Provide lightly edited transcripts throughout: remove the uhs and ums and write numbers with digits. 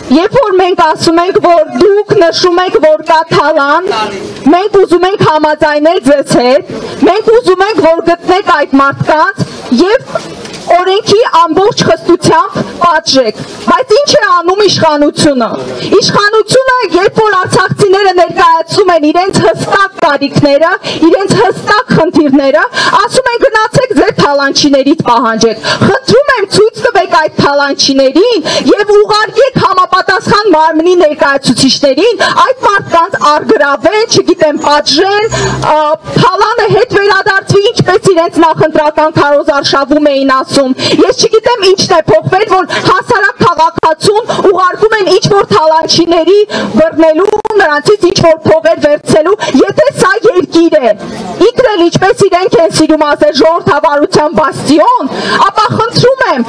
Երբ որ մենք ասում ենք, որ դուք նշում եք, որ կա թալան, մենք ուզում ենք համաձայնել ձեզ հետ, մենք ուզում ենք, որ գտնեք այդ մարդկանց եւ օրենքի ամբողջ խստությամբ պատժեք, բայց ինչ է անում իշխանությունը։ Իշխանությունը, երբ որ արցախցիները ներկայացնում են իրենց հստակ կարիքները, իրենց հստակ խնդիրները, ասում են գնացեք ձեր թալանչիներից պահանջեք։ Խնդրում եմ ցույց տվեք այդ թալանչիներին եւ ուղարկեք համապատասխան մարմնի ներկայացուցիչներին, այդ մարդկանց արգրավեն, չգիտեմ, պատժեն, թալանը հետ վերադարձվի, ինչպես իրենց նախընտրական քարոզարշավում էին ասում։ Ես չգիտեմ ինչն է փոխվել, որ հասարակ քաղաքացուն ուղարկում են ինչ-որ թալանչիների բռնելու, նրանցից ինչ-որ փողեր վերցնելու, եթե սա երկիր է, ինքն էլ ինչպես իրենք են սիրում ասել ժողովրդավարության բաստիոն, ապա խնդրում եմ,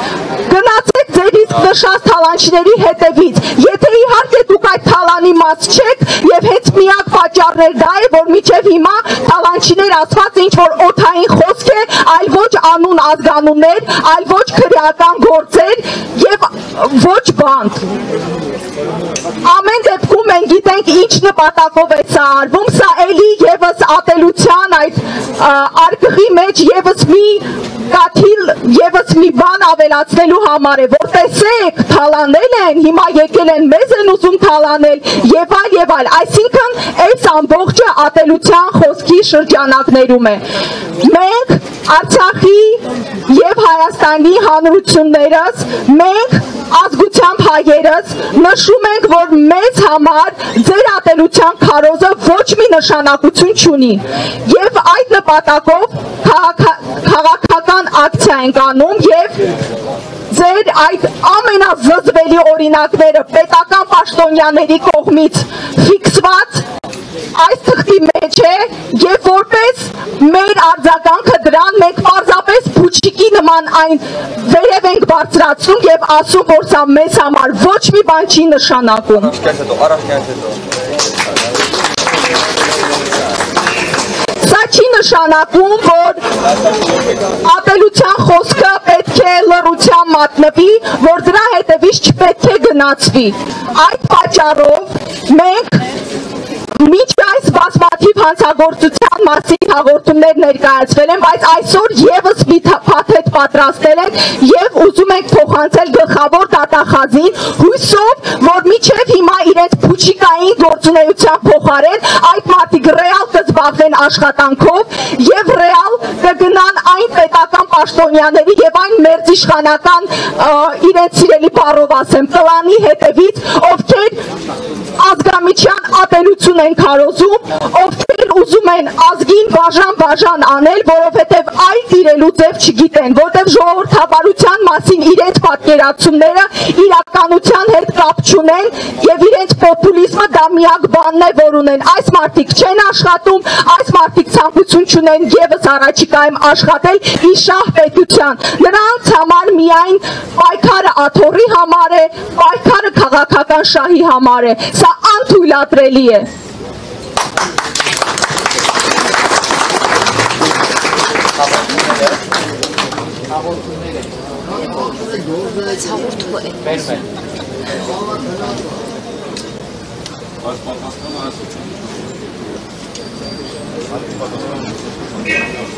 գնացեք ձեր իսկ նշած թալանչիների հետևից, եթե իհարկե դուք այդ թալանի մաս չեք եւ հենց միակ պատճառն դա է, որ մինչեւ հիմա թալանչիներ ասված ինչ-որ օթային խոսք է, այլ ոչ անուն ազգանուններ, այլ ոչ քրեական գործեր եւ ոչ բանտ։ Ամեն դեպքում մենք գիտենք ինչ նպատակով է սա արվում, սա էլի եւս ատելության այդ արկղի մեջ եւս մի կաթիլ, եւս մի բան ավելացնելու համար է, որ տեսեք, թալանել են, հիմա եկել են մեզ են ուզում թալանել եւ այլ, այսինքն այս ամբողջը ատելության խոսքի շրջանակներում է։ Մենք Արցախի եւ Հայաստանի հանրություններս, մենք ազգությամբ հայերս նշում ենք, որ մեզ համար ձեր ատելության քարոզը ոչ մի նշանակություն չունի եւ այդ նպատակով քաղաքական ակցիա ենք անում եւ ձեր այդ ամենազզվելի օրինակները պետական պաշտոնյաների կողմից ֆիքսված այս թղթի մեջ է եւ որպես մեր արձագանքը դրան մենք պարզապես փուչիկի նման այն վերև ենք բարձրացնում եւ ասում, որ սա մեզ համար ոչ մի բան չի նշանակում։ Սա չի նշանակում, որ ատելության խոսքը պետք է լռության մատնվի, որ դրա հետևից չպետք է գնացվի։ Այդ պատճառով մենք մինչ այս բազմաթիվ հանցագործության մասին հաղորդումներ ներկայացվել են, բայց այսօր եւս մի փաթեթ պատրաստել են եւ ուզում ենք փոխանցել գլխավոր դատախազին, հույսով, որ մինչեւ հիմա իրենց փուչիկային գործունեության փոխարեն այդ մարդիկ ռեալ կզբաղվեն աշխատանքով եւ ռեալ կգնան այն պետական պաշտոնյաների եւ այն մերձիշխանական իրենց սիրելի բառով ասեմ, պլանի հետևից, ովքեր ազգամիջյան ատելություն են քարոզում, ովքեր ուզում են ազգին բաժան անել, որովհետև այլ իրելու ձև չգիտեն, որտեղ ժողովրդավարության մասին իրենց պատկերացումները իրականության հետ կապ չունեն եւ իրենց պոպուլիզմը դա միակ բանն է, որ ունեն։ Այս մարդիկ չեն աշխատում, այս մարդիկ ցանկություն չունեն եւս առաջիկայում աշխատել իշահ պետության։ Նրանց համար միայն պայքարը աթոռի համար է, պայքարը քաղաքական շահի համար է։ Սա անթույլատրելի է։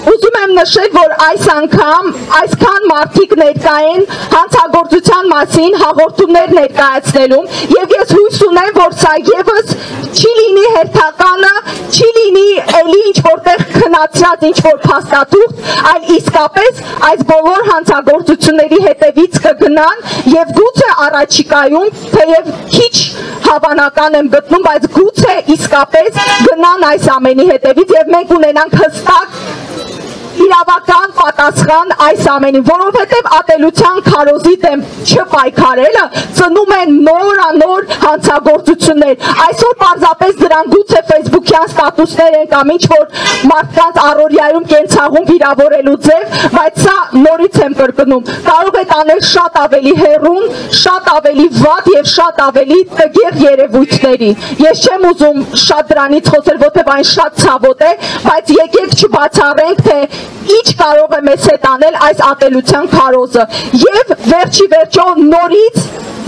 Ուզում եմ նշել, որ այս անգամ այսքան մարդիկ ներկա են հանցագործության մասին հաղորդումներ ներկայացնելուն եւ ես հույս ունեմ, որ սա եւս չի լինի հերթականը, չի լինի էլի ինչ որտեղ քնացած ինչ որ փաստաթուղթ, այլ իսկապես այս բոլոր հանցագործությունների հետևից կգնան եւ գուցե առաջիկայում թեև քիչ հավանական եմ գտնում, բայց գուցե իսկապես գնան այս ամենի հետևից եւ մենք ունենանք հստակ իրավական պատասխան այս ամենին, որովհետև ատելության քարոզի դեմ չպայքարելը ծնում են նորանոր հանցագործություններ։ Այսօր պարզապես դրան գուցե ֆեյսբուքյան ստատուսներ են կամ ինչ-որ մարդկանց առօրյայում կենցաղում վիրավորելու ձև, բայց սա նորից եմ կրկնում, կարող է տանել շատ ավելի հեռուն, շատ ավելի վատ եւ շատ ավելի տգեղ երևույթների։ Ես չեմ ուզում շատ դրանից խոսել, որտեղ այն շատ ցավոտ է, բայց եկեք չբացառենք, թե ինչ կարող է մեզ հետ անել այս ատելության քարոզը եւ վերջի վերջո նորից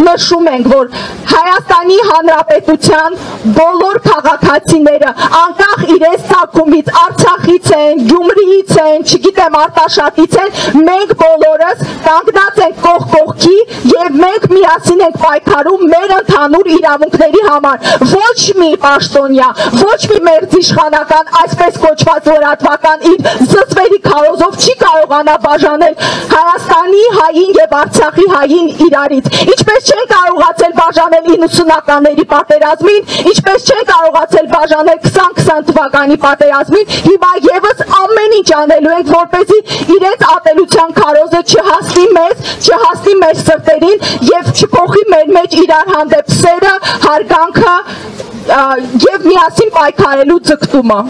նշում ենք, որ Հայաստանի Հանրապետության բոլոր քաղաքացիները անկախ իրենց ծագումից, Արցախից են, Գյումրիից են, չգիտեմ Արտաշատից են, մենք բոլորս կանգնած ենք կողք կողքի եւ մենք միասին ենք պայքարում մեր ընդհանուր իրավունքների համար։ Ոչ մի պաշտոնյա, ոչ մի մերձիշխանական այսպես կոչված լրատվական իր զզվերի քարոզով չի կարողանա բաժանել Հայաստանի հային եւ Արցախի հային իրարից։ Ինչպես չեն կարողացել բաժանել 90-ականների պատերազմին, ինչպես չեն կարողացել բաժանել 2020 թվականի պատերազմին, հիմա եւս ամեն ինչ անելու ենք, որպեսզի իրենց ատելության քարոզը չհասնի մեզ, չհասնի մեր սրտերին եւ չփոխի մեր մեջ իրար հանդեպ սերը, հարգանքը եւ միասին պայքարելու ձգտումը։